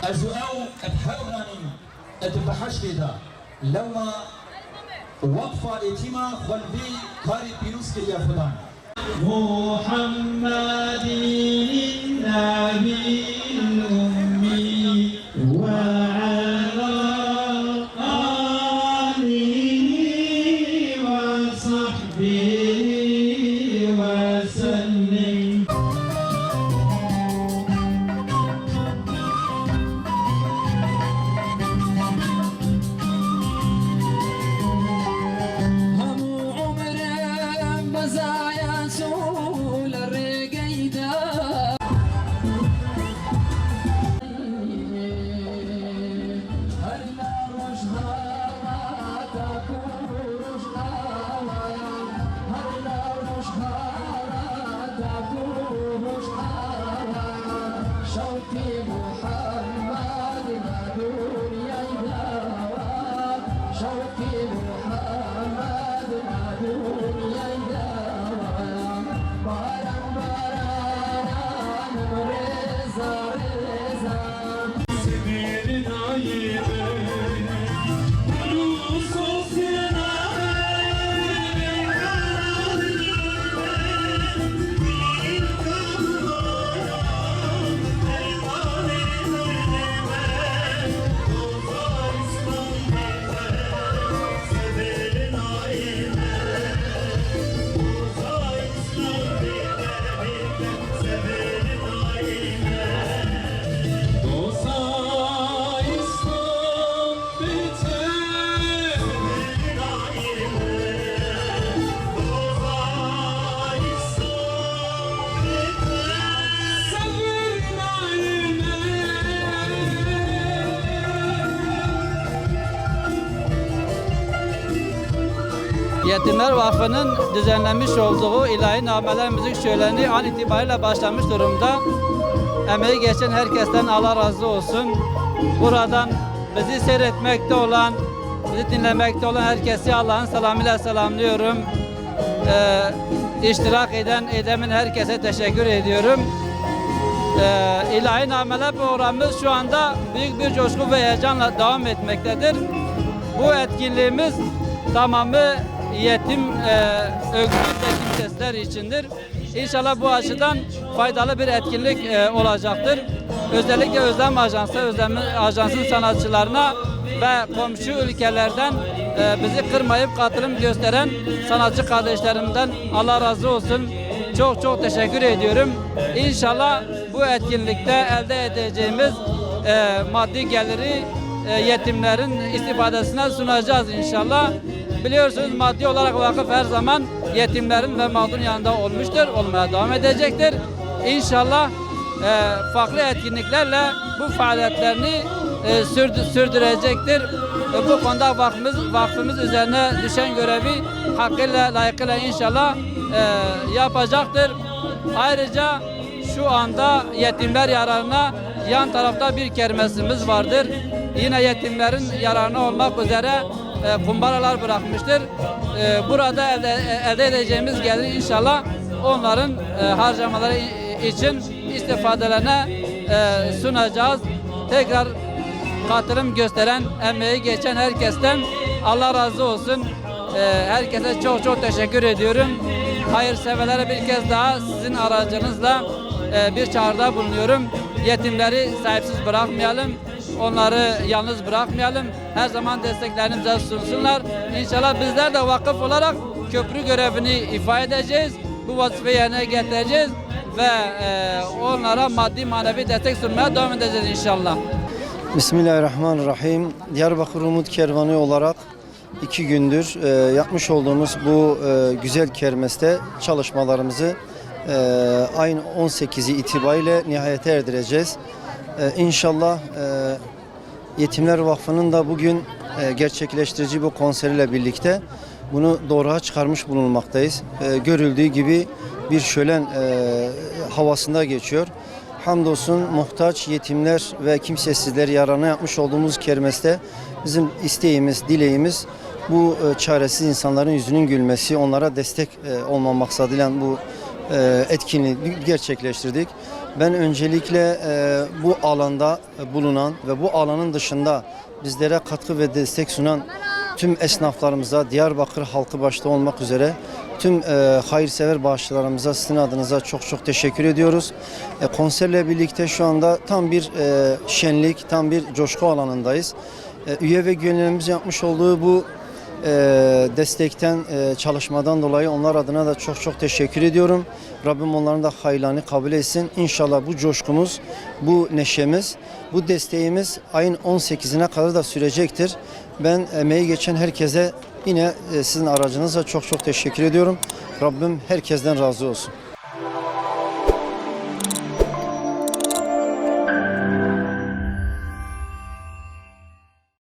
أزؤو أتحرني أتبحش لدا لما وقفة إتما قلبي كاري بيروس كريا فلان محمد النبي الأمي وعلى آله وصحبه وسلم. Yetimler Vakfı'nın düzenlemiş olduğu ilahi nameler müzik şöleni an itibariyle başlamış durumda. Emeği geçen herkesten Allah razı olsun. Buradan bizi seyretmekte olan, bizi dinlemekte olan herkesi Allah'ın selamıyla selamlıyorum. İştirak edemin herkese teşekkür ediyorum. İlahi nameler programımız şu anda büyük bir coşku ve heyecanla devam etmektedir. Bu etkinliğimiz tamamı yetim, öksüz yetim sesler içindir. İnşallah bu açıdan faydalı bir etkinlik olacaktır. Özellikle Özlem Ajansı'nın sanatçılarına ve komşu ülkelerden bizi kırmayıp katılım gösteren sanatçı kardeşlerimden Allah razı olsun. Çok çok teşekkür ediyorum. İnşallah bu etkinlikte elde edeceğimiz maddi geliri yetimlerin istifadesine sunacağız inşallah. Biliyorsunuz maddi olarak vakıf her zaman yetimlerin ve mağdurun yanında olmuştur, olmaya devam edecektir. İnşallah farklı etkinliklerle bu faaliyetlerini sürdürecektir. Bu konuda vakfımız üzerine düşen görevi hakkıyla, layıkıyla inşallah yapacaktır. Ayrıca şu anda yetimler yararına yan tarafta bir kermesimiz vardır. Yine yetimlerin yararına olmak üzere kumbaralar bırakmıştır. Burada elde edeceğimiz gelir inşallah onların harcamaları için istifadelerine sunacağız. Tekrar katılım gösteren, emeği geçen herkesten Allah razı olsun. Herkese çok çok teşekkür ediyorum. Hayırseverlere bir kez daha sizin aracınızla bir çağrıda bulunuyorum. Yetimleri sahipsiz bırakmayalım. Onları yalnız bırakmayalım. Her zaman desteklerini bize sunsunlar. İnşallah bizler de vakıf olarak köprü görevini ifade edeceğiz. Bu vazifeyi yerine getireceğiz ve onlara maddi manevi destek sunmaya devam edeceğiz inşallah. Bismillahirrahmanirrahim. Diyarbakır Umut Kervanı olarak 2 gündür yapmış olduğumuz bu güzel kermeste çalışmalarımızı ayın 18'i itibariyle nihayete erdireceğiz. İnşallah Yetimler Vakfı'nın da bugün gerçekleştirici bu konseriyle birlikte bunu doğruğa çıkarmış bulunmaktayız. Görüldüğü gibi bir şölen havasında geçiyor. Hamdolsun muhtaç yetimler ve kimsesizler yararına yapmış olduğumuz kermeste bizim isteğimiz, dileğimiz bu çaresiz insanların yüzünün gülmesi, onlara destek olma maksadıyla bu etkinliği gerçekleştirdik. Ben öncelikle bu alanda bulunan ve bu alanın dışında bizlere katkı ve destek sunan tüm esnaflarımıza, Diyarbakır halkı başta olmak üzere tüm hayırsever bağışçılarımıza sizin adınıza çok teşekkür ediyoruz. Konserle birlikte şu anda tam bir şenlik, tam bir coşku alanındayız. Üye ve gönüllerimiz yapmış olduğu bu destekten, çalışmadan dolayı onlar adına da çok teşekkür ediyorum. Rabbim onların da hayırlarını kabul etsin. İnşallah bu coşkumuz, bu neşemiz, bu desteğimiz ayın 18'ine kadar da sürecektir. Ben emeği geçen herkese yine sizin aracınızla çok teşekkür ediyorum. Rabbim herkesten razı olsun.